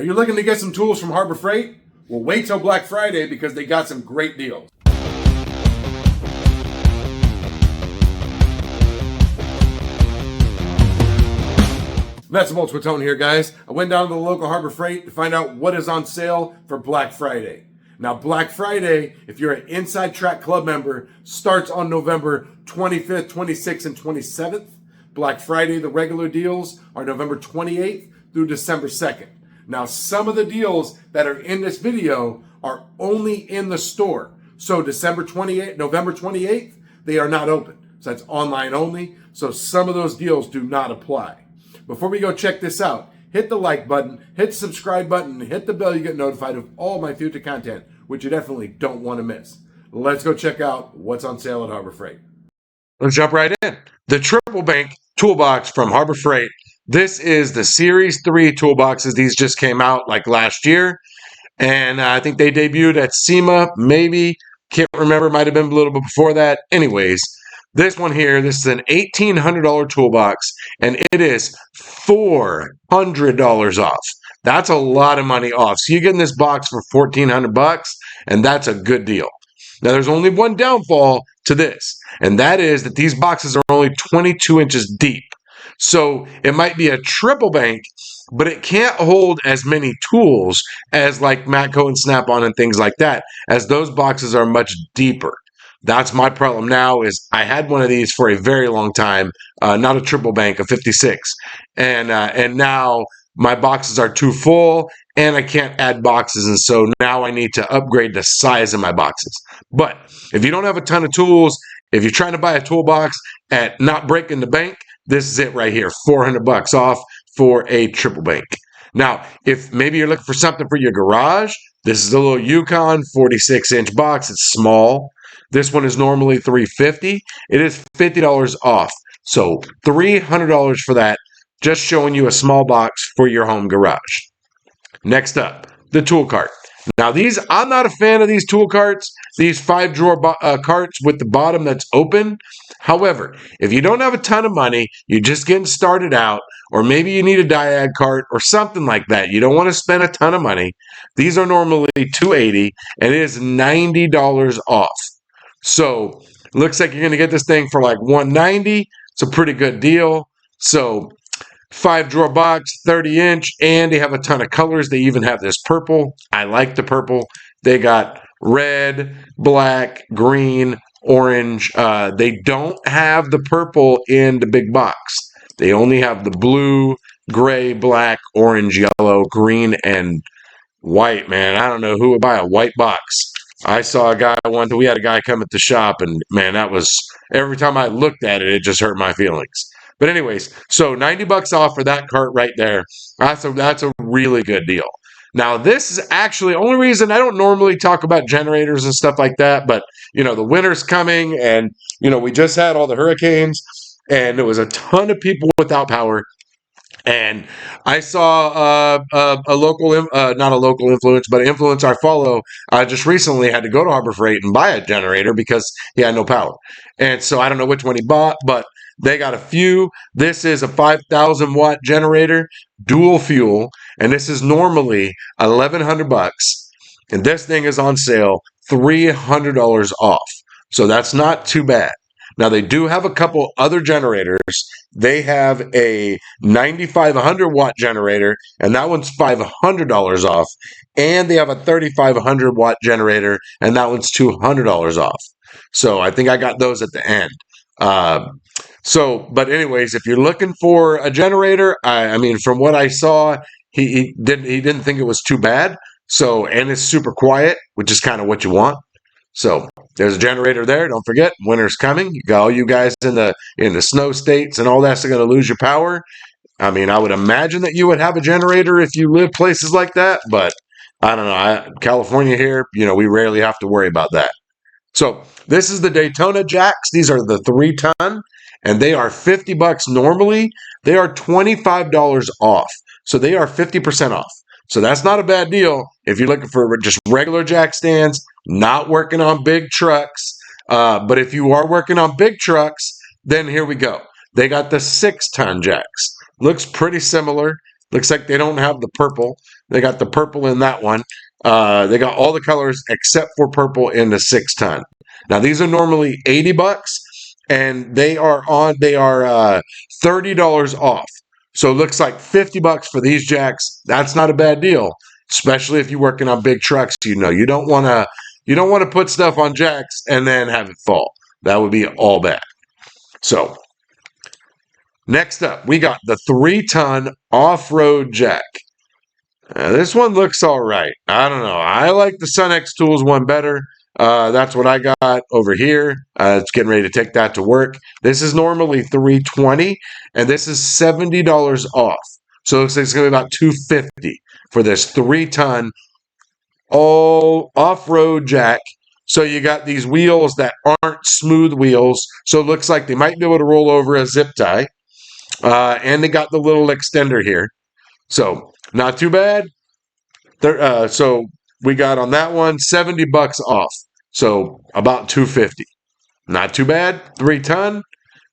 Are you looking to get some tools from Harbor Freight? Well, wait till Black Friday because they got some great deals. That's Multiple Tone here, guys. I went down to the local Harbor Freight to find out what is on sale for Black Friday. Now, Black Friday, if you're an Inside Track Club member, starts on November 25th, 26th, and 27th. Black Friday, the regular deals are November 28th through December 2nd. Now, some of the deals that are in this video are only in the store. So November 28th, they are not open. So that's online only. So some of those deals do not apply. Before we go check this out, hit the like button, hit the subscribe button, and hit the bell. You get notified of all my future content, which you definitely don't want to miss. Let's go check out what's on sale at Harbor Freight. Let's jump right in. The Triple Bank Toolbox from Harbor Freight. This is the Series 3 toolboxes. These just came out like last year. And I think they debuted at SEMA, maybe. Can't remember. Might have been a little bit before that. Anyways, this one here, this is an $1,800 toolbox, and it is $400 off. That's a lot of money off. So you're getting this box for $1,400, and that's a good deal. Now, there's only one downfall to this, and that is that these boxes are only 22 inches deep. So it might be a triple bank, but it can't hold as many tools as like Matco and Snap-on and things like that, as those boxes are much deeper. That's my problem now is I had one of these for a very long time, not a triple bank, a 56. And now my boxes are too full and I can't add boxes. And so now I need to upgrade the size of my boxes. But if you don't have a ton of tools, if you're trying to buy a toolbox at not breaking the bank, this is it right here, $400 off for a triple bank. Now, if maybe you're looking for something for your garage, this is a little Yukon 46-inch box. It's small. This one is normally $350. It is $50 off. So $300 for that, just showing you a small box for your home garage. Next up, the tool cart. Now I'm not a fan of these tool carts, these 5-drawer carts with the bottom that's open. However, if you don't have a ton of money, you're just getting started out, or maybe you need a diag cart or something like that, you don't want to spend a ton of money, these are normally $280 and it is $90 off. So looks like you're going to get this thing for like $190. It's a pretty good deal. So 5-drawer box, 30-inch, and they have a ton of colors. They even have this purple. I like the purple. They got red, black, green, orange. They don't have the purple in the big box. They only have the blue, gray, black, orange, yellow, green, and white, man. I don't know who would buy a white box. I saw a guy we had a guy come at the shop, and man, that was, every time I looked at it, it just hurt my feelings. But anyways, so $90 off for that cart right there. That's a really good deal. Now, this is actually the only reason I don't normally talk about generators and stuff like that, but, the winter's coming, and, we just had all the hurricanes, and there was a ton of people without power. And I saw a local, not a local influence, but an influencer I follow just recently had to go to Harbor Freight and buy a generator because he had no power. And so I don't know which one he bought, but they got a few. This is a 5,000 watt generator, dual fuel, and this is normally $1,100. And this thing is on sale, $300 off. So that's not too bad. Now, they do have a couple other generators. They have a 9,500 watt generator, and that one's $500 off. And they have a 3,500 watt generator, and that one's $200 off. So I think I got those at the end. But anyways, if you're looking for a generator, I mean, from what I saw, he didn't think it was too bad. So, and it's super quiet, which is kind of what you want. So there's a generator there. Don't forget, winter's coming. You got all you guys in the snow states and all that's going to lose your power. I mean, I would imagine that you would have a generator if you live places like that, but I don't know. California here, we rarely have to worry about that. So this is the Daytona jacks. These are the 3-ton, and they are $50 normally. They are $25 off. So they are 50% off. So that's not a bad deal if you're looking for just regular jack stands, not working on big trucks. But if you are working on big trucks, then here we go. They got the 6-ton jacks. Looks pretty similar. Looks like they don't have the purple. They got the purple in that one. They got all the colors except for purple in the 6-ton. Now these are normally $80, and they are $30 off. So it looks like $50 for these jacks. That's not a bad deal, especially if you're working on big trucks. You don't want to put stuff on jacks and then have it fall. That would be all bad. So next up, we got the 3-ton off-road jack. This one looks all right. I don't know. I like the Sunex Tools one better. That's what I got over here. It's getting ready to take that to work. This is normally $320, and this is $70 off. So it looks like it's going to be about $250 for this 3-ton all off-road jack. So you got these wheels that aren't smooth wheels. So it looks like they might be able to roll over a zip tie. And they got the little extender here. So not too bad. So we got on that one $70 off. So about $250. Not too bad. 3-ton.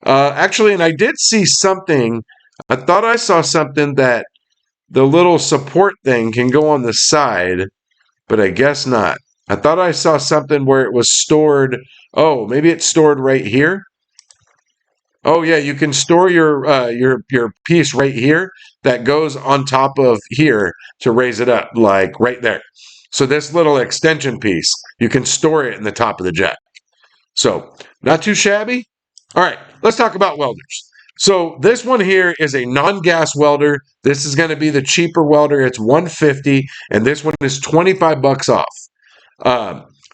Actually, and I did see something. I thought I saw something that the little support thing can go on the side, but I guess not. I thought I saw something where it was stored. Oh, maybe it's stored right here. Oh yeah, you can store your piece right here that goes on top of here to raise it up, like right there. So this little extension piece, you can store it in the top of the jack. So not too shabby. All right, let's talk about welders. So this one here is a non-gas welder. This is going to be the cheaper welder. It's $150, and this one is $25 off.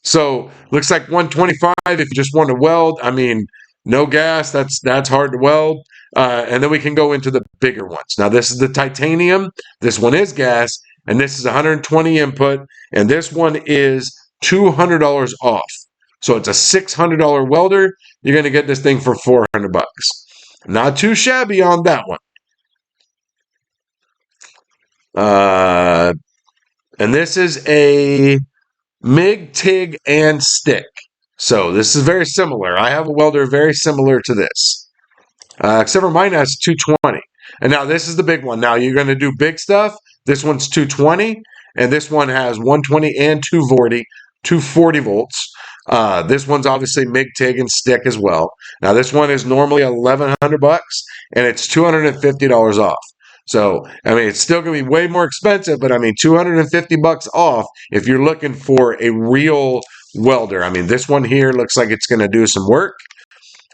So looks like $125 if you just want to weld. I mean, no gas, that's hard to weld. And then we can go into the bigger ones. Now this is the titanium. This one is gas, and this is 120 input, and this one is $200 off. So it's a $600 welder. You're going to get this thing for $400. Not too shabby on that one. And this is a MIG, TIG, and stick. So this is very similar. I have a welder very similar to this. Except for mine has 220. And now this is the big one. Now you're going to do big stuff. This one's 220. And this one has 120 and 240 volts. This one's obviously MIG, TIG, and stick as well. Now this one is normally $1,100, and it's $250 off. So, I mean, it's still going to be way more expensive, but I mean, $250 off if you're looking for a real welder. I mean, this one here looks like it's going to do some work.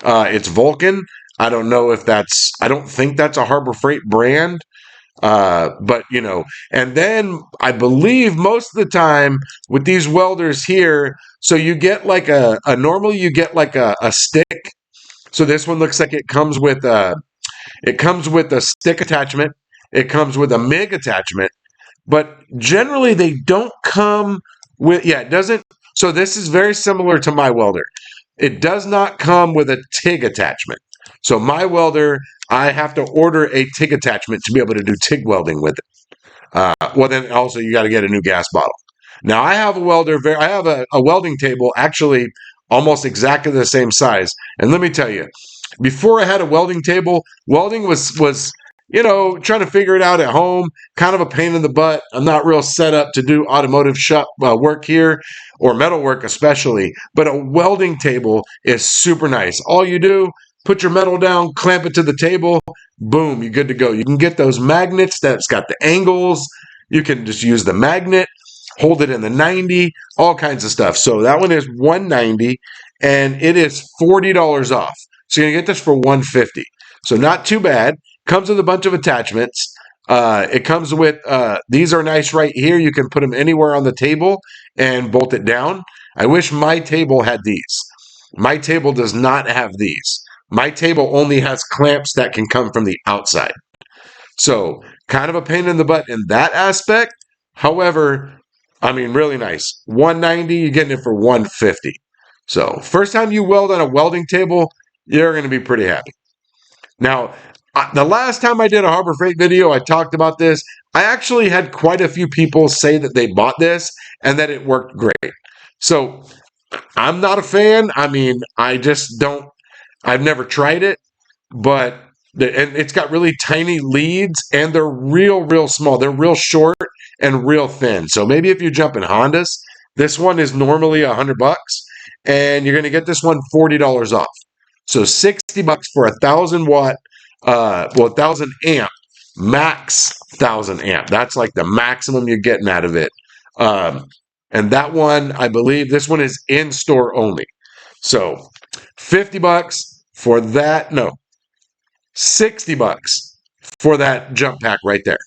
It's Vulcan. I don't know if I don't think that's a Harbor Freight brand. But and then I believe most of the time with these welders here, so you get like normally you get like a stick. So this one looks like it comes with a stick attachment. It comes with a MIG attachment, but generally they don't come with, it doesn't. So this is very similar to my welder. It does not come with a TIG attachment. So my welder, I have to order a TIG attachment to be able to do TIG welding with it. Well, then also you got to get a new gas bottle. Now I have a welder. I have a welding table, actually almost exactly the same size. And let me tell you, before I had a welding table, welding was trying to figure it out at home, kind of a pain in the butt. I'm not real set up to do automotive shop work here, or metal work especially. But a welding table is super nice. All you do, put your metal down, clamp it to the table, boom, you're good to go. You can get those magnets that's got the angles. You can just use the magnet, hold it in the 90, all kinds of stuff. So that one is $190, and it is $40 off. So you're going to get this for $150. So not too bad. Comes with a bunch of attachments. It comes with, these are nice right here. You can put them anywhere on the table and bolt it down. I wish my table had these. My table does not have these. My table only has clamps that can come from the outside. So kind of a pain in the butt in that aspect. However, I mean, really nice. $190, you're getting it for $150. So first time you weld on a welding table, you're going to be pretty happy. Now, the last time I did a Harbor Freight video, I talked about this. I actually had quite a few people say that they bought this and that it worked great. So I'm not a fan. I mean, I just don't. I've never tried it, but And it's got really tiny leads, and they're real small. They're real short and real thin. So maybe if you're jumping Hondas, this one is normally $100, and you're going to get this one $40 off. So $60 for 1,000 watt, 1,000 amp, max 1,000 amp. That's like the maximum you're getting out of it. And that one, I believe, this one is in store only. So $50 for that. No, $60 for that jump pack right there.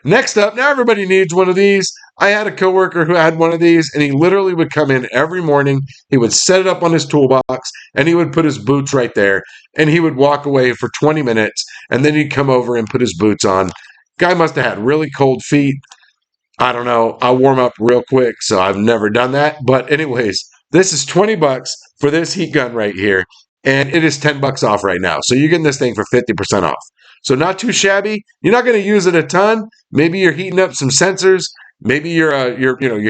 Next up, now everybody needs one of these. I had a coworker who had one of these, and he literally would come in every morning. He would set it up on his toolbox, and he would put his boots right there, and he would walk away for 20 minutes, and then he'd come over and put his boots on. Guy must have had really cold feet. I don't know. I'll warm up real quick, so I've never done that. But anyways, this is $20 for this heat gun right here, and it is $10 off right now. So you're getting this thing for 50% off. So not too shabby. You're not going to use it a ton. Maybe you're heating up some sensors. Maybe you're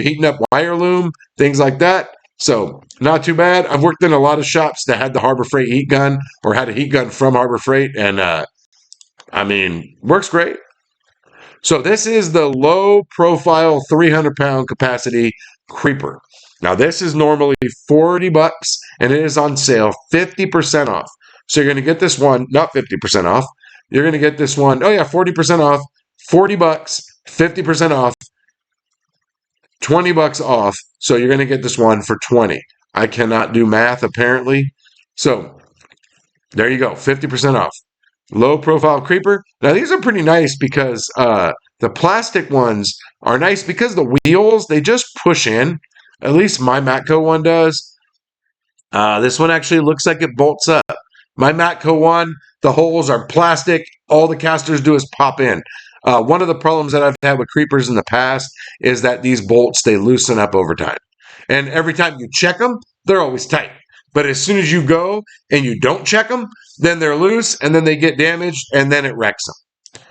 heating up wire loom, things like that. So not too bad. I've worked in a lot of shops that had the Harbor Freight heat gun or had a heat gun from Harbor Freight, and works great. So this is the low profile 300-pound capacity creeper. Now this is normally $40 and it is on sale 50% off. So you're going to get this one, not 50% off. You're going to get this one, 40% off, $40, 50% off, $20 off. So you're going to get this one for 20. I cannot do math apparently. So there you go, 50% off. Low profile creeper. Now these are pretty nice because the plastic ones are nice because the wheels, they just push in. At least my Matco one does. This one actually looks like it bolts up. My Matco one, the holes are plastic. All the casters do is pop in. One of the problems that I've had with creepers in the past is that these bolts, they loosen up over time. And every time you check them, they're always tight. But as soon as you go and you don't check them, then they're loose and then they get damaged and then it wrecks them.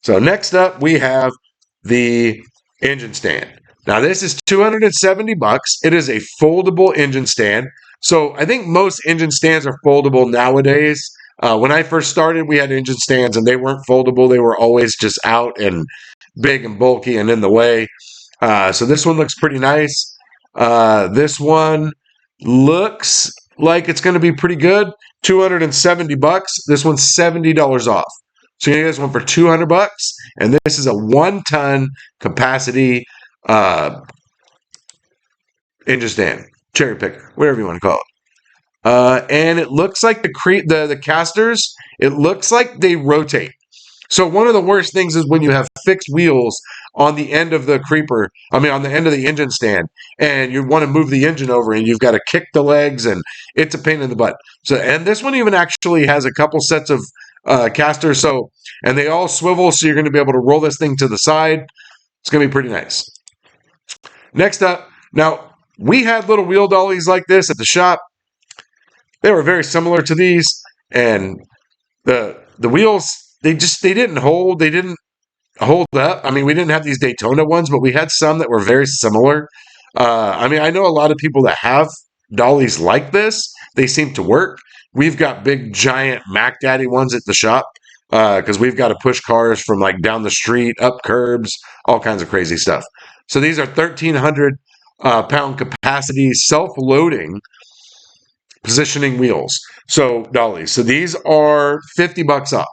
So next up, we have the engine stand. Now this is $270. It is a foldable engine stand. So I think most engine stands are foldable nowadays. When I first started, we had engine stands and they weren't foldable. They were always just out and big and bulky and in the way. So this one looks pretty nice. This one looks like it's going to be pretty good. $270. This one's $70 off. So you get this one for $200, and this is a 1-ton capacity engine stand, cherry picker, whatever you want to call it. And it looks like the casters, it looks like they rotate. So one of the worst things is when you have fixed wheels on the end of the creeper, on the end of the engine stand, and you want to move the engine over and you've got to kick the legs and it's a pain in the butt. So, and this one even actually has a couple sets of casters, and they all swivel, so you're going to be able to roll this thing to the side. It's going to be pretty nice. Next up, now we had little wheel dollies like this at the shop. They were very similar to these, and the wheels, they didn't hold. They didn't hold up. We didn't have these Daytona ones, but we had some that were very similar. I know a lot of people that have dollies like this. They seem to work. We've got big, giant Mac Daddy ones at the shop because we've got to push cars from like down the street, up curbs, all kinds of crazy stuff. So these are 1,300 pound capacity, self-loading positioning wheels. So dollies. So these are $50 off.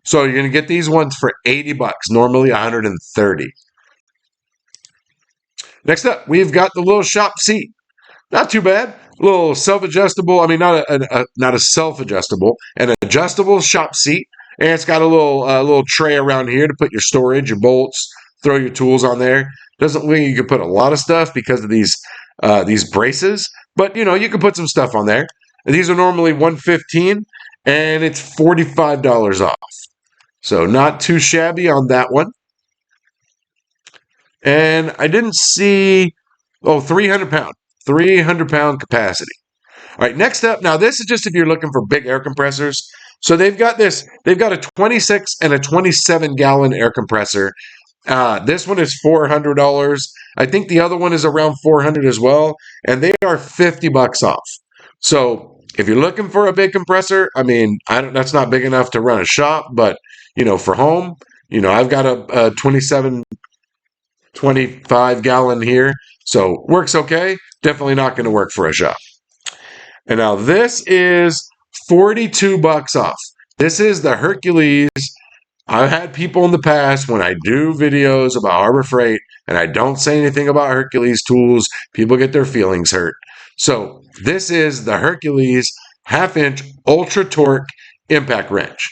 So you're going to get these ones for $80, normally $130. Next up, we've got the little shop seat. Not too bad. A little self-adjustable. Not a self-adjustable, an adjustable shop seat. And it's got a little tray around here to put your storage, your bolts, throw your tools on there. Doesn't mean you can put a lot of stuff because of these braces, but you can put some stuff on there. And these are normally $115, and it's $45 off. So not too shabby on that one. And I didn't see, 300 pound capacity. All right, next up, now this is just if you're looking for big air compressors. So they've got a 26 and a 27 gallon air compressor. This one is $400. I think the other one is around $400 as well, and they are $50 off. So If you're looking for a big compressor, I mean, that's not big enough to run a shop, but for home, I've got a 27, 25 gallon here, so works okay. Definitely not going to work for a shop. And now this is 42 bucks off. This is the Hercules. I've had people in the past when I do videos about Harbor Freight and I don't say anything about Hercules tools, people get their feelings hurt. So this is the Hercules half-inch ultra torque impact wrench.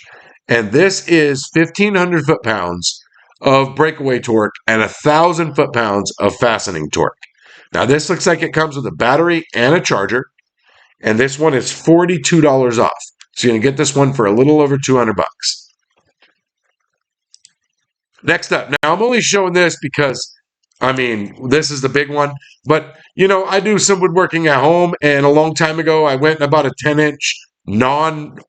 And this is 1,500 foot-pounds of breakaway torque and 1,000 foot-pounds of fastening torque. Now this looks like it comes with a battery and a charger. And this one is $42 off. So you're going to get this one for a little over 200 bucks. Next up, now I'm only showing this because, this is the big one. But, I do some woodworking at home. And a long time ago, I went and bought a 10-inch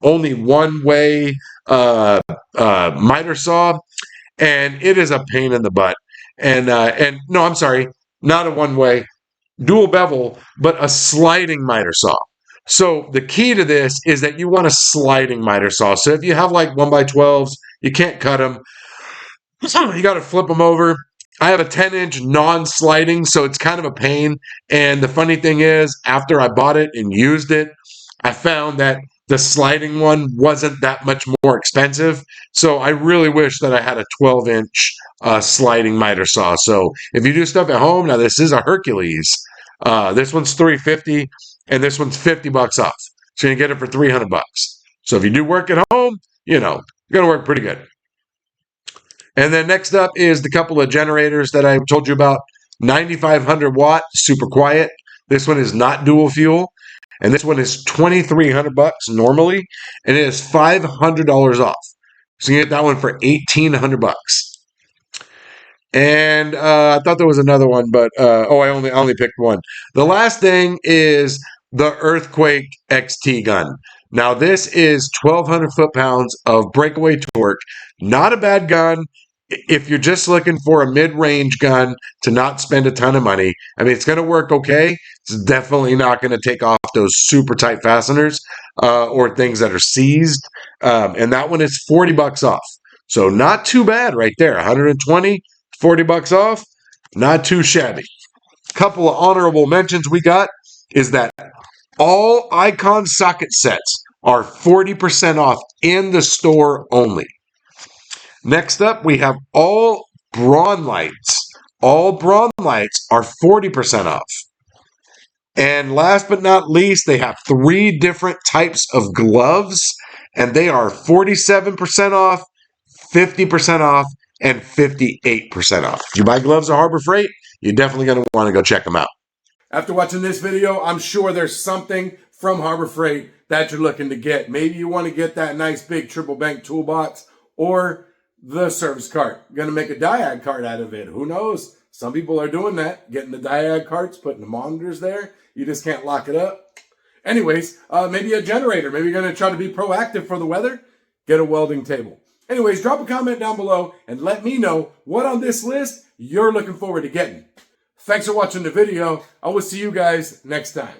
only one-way miter saw. And it is a pain in the butt. And no, I'm sorry, not a one-way, dual bevel, but a sliding miter saw. So the key to this is that you want a sliding miter saw. So if you have like 1x12s, you can't cut them. You got to flip them over. I have a 10-inch non-sliding, so it's kind of a pain. And the funny thing is, after I bought it and used it, I found that the sliding one wasn't that much more expensive. So I really wish that I had a 12-inch sliding miter saw. So if you do stuff at home, now this is a Hercules. This one's $350, and this one's $50 off. So you get it for $300. So if you do work at home, you're going to work pretty good. And then next up is the couple of generators that I told you about. 9,500 watt, super quiet. This one is not dual fuel. And this one is $2,300 normally. And it is $500 off. So you get that one for $1,800. And I thought there was another one, but I only picked one. The last thing is the Earthquake XT gun. Now this is 1,200 foot-pounds of breakaway torque. Not a bad gun if you're just looking for a mid-range gun to not spend a ton of money. It's going to work okay. It's definitely not going to take off those super tight fasteners or things that are seized. And that one is $40 off. So not too bad right there. 120, $40 off. Not too shabby. Couple of honorable mentions we got is that all Icon socket sets are 40% off in the store only. Next up, we have all Braun lights. All Braun lights are 40% off. And last but not least, they have 3 different types of gloves, and they are 47% off, 50% off, and 58% off. If you buy gloves at Harbor Freight, you're definitely going to want to go check them out. After watching this video, I'm sure there's something from Harbor Freight that you're looking to get. Maybe you want to get that nice big triple bank toolbox or the service cart. Going to make a diag cart out of it. Who knows? Some people are doing that, getting the diag carts, putting the monitors there. You just can't lock it up. Anyways, maybe a generator. Maybe you're going to try to be proactive for the weather. Get a welding table. Anyways, drop a comment down below and let me know what on this list you're looking forward to getting. Thanks for watching the video. I will see you guys next time.